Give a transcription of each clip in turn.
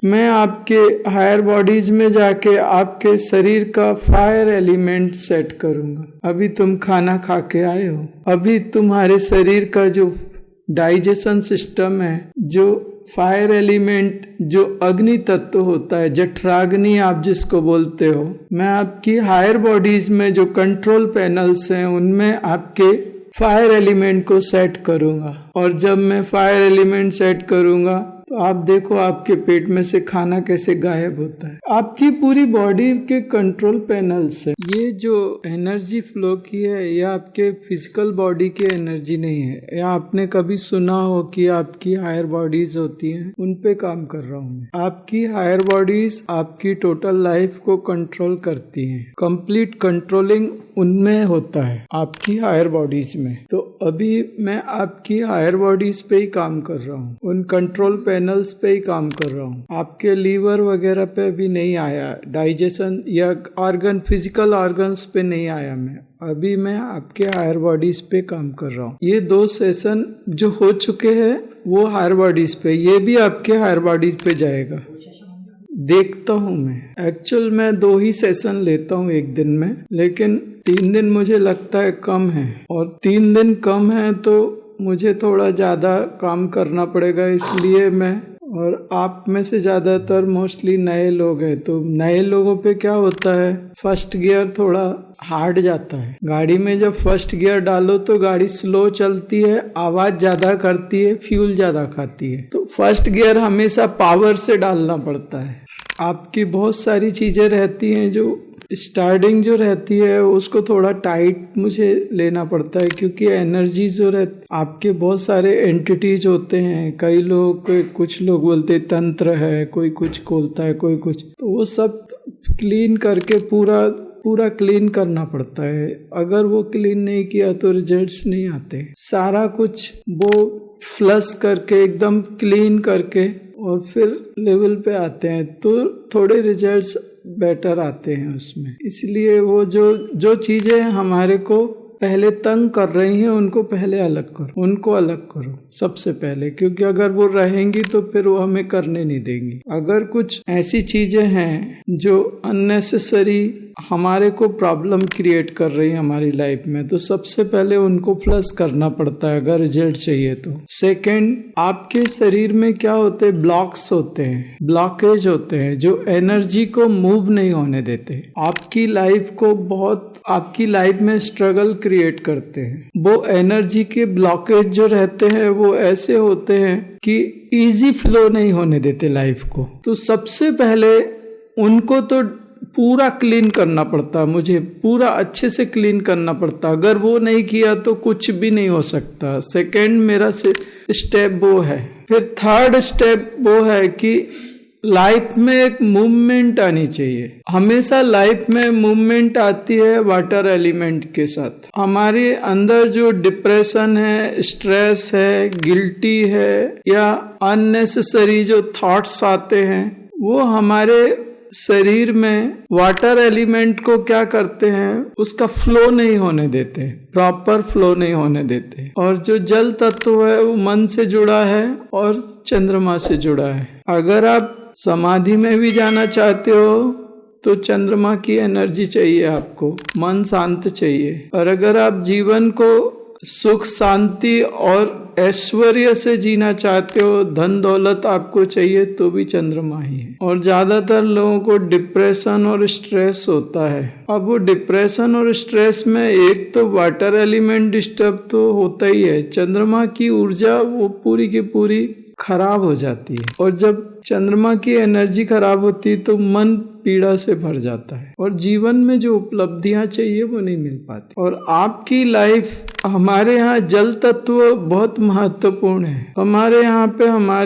मैं आपके higher bodies में जाके आपके शरीर का फायर एलिमेंट सेट करूंगा। अभी तुम खाना खा के आए हो, अभी तुम्हारे शरीर का जो डाइजेशन सिस्टम है, जो फायर एलिमेंट, जो अग्नि तत्व होता है, जठराग्नि आप जिसको बोलते हो, मैं आपकी हायर बॉडीज में जो कंट्रोल पैनल्स हैं उनमें आपके फायर एलिमेंट को सेट करूंगा। और जब मैं फायर एलिमेंट सेट करूंगा तो आप देखो आपके पेट में से खाना कैसे गायब होता है। आपकी पूरी बॉडी के कंट्रोल पैनल से ये जो एनर्जी फ्लो की है, यह आपके फिजिकल बॉडी की एनर्जी नहीं है। या आपने कभी सुना हो कि आपकी हायर बॉडीज होती हैं, उन पे काम कर रहा हूँ मैं। आपकी हायर बॉडीज आपकी टोटल लाइफ को कंट्रोल करती हैं। कंप्लीट कंट्रोलिंग उनमें होता है, आपकी हायर बॉडीज में। तो अभी मैं आपकी हायर बॉडीज पे ही काम कर रहा हूँ, उन कंट्रोल पैनल्स पे ही काम कर रहा हूँ। आपके लीवर वगैरह पे भी नहीं आया, डाइजेशन या ऑर्गन, फिजिकल ऑर्गन्स पे नहीं आया मैं। अभी मैं आपके हायर बॉडीज पे काम कर रहा हूँ। ये 2 सेशन जो हो चुके हैं वो हायर बॉडीज पे, ये भी आपके हायर बॉडीज पे जाएगा। देखता हूँ मैं, एक्चुअल मैं 2 ही सेशन लेता हूँ एक दिन में, लेकिन 3 दिन मुझे लगता है कम है, और 3 दिन कम है तो मुझे थोड़ा ज़्यादा काम करना पड़ेगा, इसलिए मैं। और आप में से ज़्यादातर मोस्टली नए लोग हैं, तो नए लोगों पे क्या होता है, फर्स्ट गियर थोड़ा हार्ड जाता है। गाड़ी में जब फर्स्ट गियर डालो तो गाड़ी स्लो चलती है, आवाज़ ज़्यादा करती है, फ्यूल ज़्यादा खाती है। तो फर्स्ट गियर हमेशा पावर से डालना पड़ता है। आपकी बहुत सारी चीज़ें रहती हैं जो स्टार्टिंग जो रहती है उसको थोड़ा टाइट मुझे लेना पड़ता है, क्योंकि एनर्जी जो रहती, आपके बहुत सारे एंटिटीज होते हैं। कई लोग, कुछ लोग बोलते तंत्र है, कोई कुछ बोलता है, कोई कुछ, तो वो सब क्लीन करके पूरा क्लीन करना पड़ता है। अगर वो क्लीन नहीं किया तो रिजल्ट्स नहीं आते। सारा कुछ वो फ्लश करके, एकदम क्लीन करके और फिर लेवल पे आते हैं, तो थोड़े रिजल्ट्स बेटर आते हैं उसमें। इसलिए वो जो चीज़ें हमारे को पहले तंग कर रही हैं उनको पहले अलग करो, उनको अलग करो सबसे पहले, क्योंकि अगर वो रहेंगी तो फिर वो हमें करने नहीं देंगी। अगर कुछ ऐसी चीजें हैं जो अननेसेसरी हमारे को प्रॉब्लम क्रिएट कर रही है हमारी लाइफ में, तो सबसे पहले उनको फ्लश करना पड़ता है अगर रिजल्ट चाहिए तो। सेकंड, आपके शरीर में क्या होते हैं, ब्लॉक्स होते हैं, ब्लॉकेज होते हैं जो एनर्जी को मूव नहीं होने देते, आपकी लाइफ में स्ट्रगल क्रिएट करते हैं। वो एनर्जी के ब्लॉकेज जो रहते हैं वो ऐसे होते हैं कि इजी फ्लो नहीं होने देते लाइफ को। तो सबसे पहले उनको तो पूरा क्लीन करना पड़ता, मुझे पूरा अच्छे से क्लीन करना पड़ता। अगर वो नहीं किया तो कुछ भी नहीं हो सकता। सेकंड मेरा स्टेप वो है। फिर थर्ड स्टेप वो है कि लाइफ में एक मूवमेंट आनी चाहिए। हमेशा लाइफ में मूवमेंट आती है वाटर एलिमेंट के साथ। हमारे अंदर जो डिप्रेशन है, स्ट्रेस है, गिल्टी है या अननेसेसरी जो थॉट्स आते हैं, वो हमारे शरीर में वाटर एलिमेंट को क्या करते हैं, उसका फ्लो नहीं होने देते, प्रॉपर फ्लो नहीं होने देते। और जो जल तत्व है वो मन से जुड़ा है और चंद्रमा से जुड़ा है। अगर आप समाधि में भी जाना चाहते हो तो चंद्रमा की एनर्जी चाहिए आपको, मन शांत चाहिए। और अगर आप जीवन को सुख शांति और ऐश्वर्य से जीना चाहते हो, धन दौलत आपको चाहिए, तो भी चंद्रमा ही है। और ज्यादातर लोगों को डिप्रेशन और स्ट्रेस होता है। अब वो डिप्रेशन और स्ट्रेस में एक तो वाटर एलिमेंट डिस्टर्ब तो होता ही है, चंद्रमा की ऊर्जा वो पूरी की पूरी खराब हो जाती है। और जब चंद्रमा की एनर्जी खराब होती है तो मन पीड़ा से भर जाता है और जीवन में जो उपलब्धियां चाहिए वो नहीं मिल पाती। और आपकी लाइफ, हमारे यहाँ जल तत्व बहुत महत्वपूर्ण है। हमारे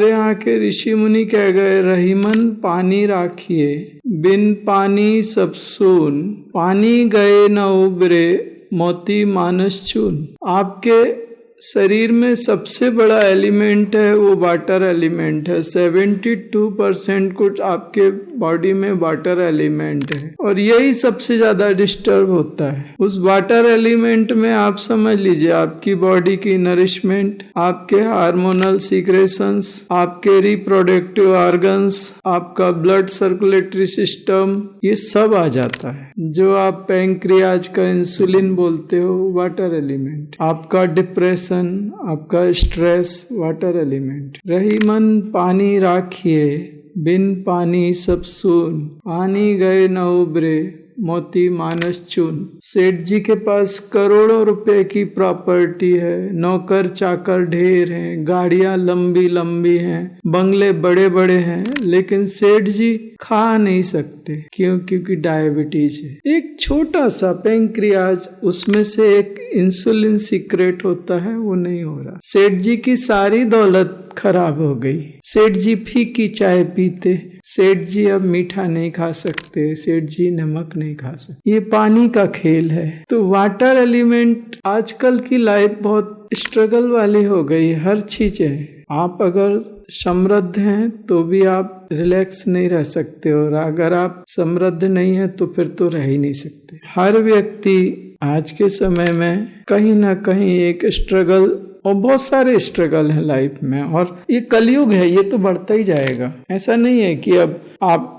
यहाँ के ऋषि मुनि कह गए, रहीमन पानी राखिए, बिन पानी सब सून, पानी गए न उबरे, मोती मानस चून। आपके शरीर में सबसे बड़ा एलिमेंट है वो वाटर एलिमेंट है। 72% कुछ आपके बॉडी में वाटर एलिमेंट है और यही सबसे ज्यादा डिस्टर्ब होता है। उस वाटर एलिमेंट में आप समझ लीजिए आपकी बॉडी की नरिशमेंट, आपके हार्मोनल सीक्रेशंस, आपके रिप्रोडक्टिव ऑर्गन्स, आपका ब्लड सर्कुलेटरी सिस्टम, ये सब आ जाता है। जो आप पैंक्रियाज का इंसुलिन बोलते हो, वाटर एलिमेंट। आपका डिप्रेशन, आपका स्ट्रेस, वाटर एलिमेंट। रही मन पानी राखिए, बिन पानी सब सून, पानी गए न उबरे, मोती मानस चून। सेठ जी के पास करोड़ों रुपए की प्रॉपर्टी है, नौकर चाकर ढेर हैं, गाड़ियां लंबी लंबी हैं, बंगले बड़े बड़े हैं, लेकिन सेठ जी खा नहीं सकते। क्यों? क्योंकि डायबिटीज है। एक छोटा सा पैंक्रियाज, उसमें से एक इंसुलिन सीक्रेट होता है, वो नहीं हो रहा। सेठ जी की सारी दौलत खराब हो गई। सेठ जी फीकी चाय पीते, सेठ जी अब मीठा नहीं खा सकते, सेठ जी नमक नहीं खा सकते। ये पानी का खेल है। तो वाटर एलिमेंट, आजकल की लाइफ बहुत स्ट्रगल वाली हो गई। हर चीज है। आप अगर समृद्ध हैं तो भी आप रिलैक्स नहीं रह सकते, और अगर आप समृद्ध नहीं है तो फिर तो रह ही नहीं सकते। हर व्यक्ति आज के समय में कहीं ना कहीं एक स्ट्रगल, और बहुत सारे स्ट्रगल है लाइफ में, और ये कलयुग है, ये तो बढ़ता ही जाएगा। ऐसा नहीं है कि अब आप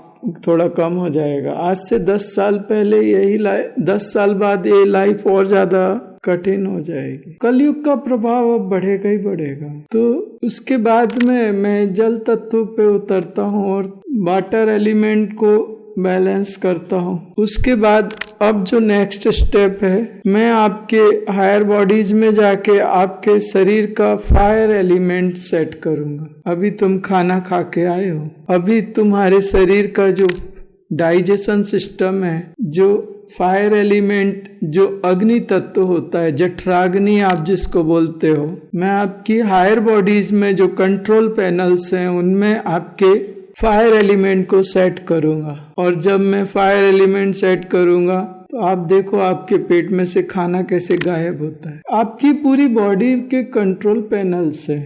थोड़ा कम हो जाएगा। आज से 10 साल पहले यही लाइफ, 10 साल बाद ये लाइफ और ज्यादा कठिन हो जाएगी। कलयुग का प्रभाव अब बढ़ेगा ही बढ़ेगा। तो उसके बाद में मैं जल तत्व पे उतरता हूँ और वाटर एलिमेंट को बैलेंस करता हूँ। उसके बाद अब जो नेक्स्ट स्टेप है, मैं आपके हायर बॉडीज में जाके आपके शरीर का फायर एलिमेंट सेट करूंगा। अभी तुम खाना खा के आए हो, अभी तुम्हारे शरीर का जो डाइजेशन सिस्टम है, जो फायर एलिमेंट, जो अग्नि तत्व होता है, जठराग्नि आप जिसको बोलते हो, मैं आपकी हायर बॉडीज में जो कंट्रोल पैनल्स हैं उनमें आपके फायर एलिमेंट को सेट करूंगा। और जब मैं फायर एलिमेंट सेट करूंगा तो आप देखो आपके पेट में से खाना कैसे गायब होता है। आपकी पूरी बॉडी के कंट्रोल पैनल से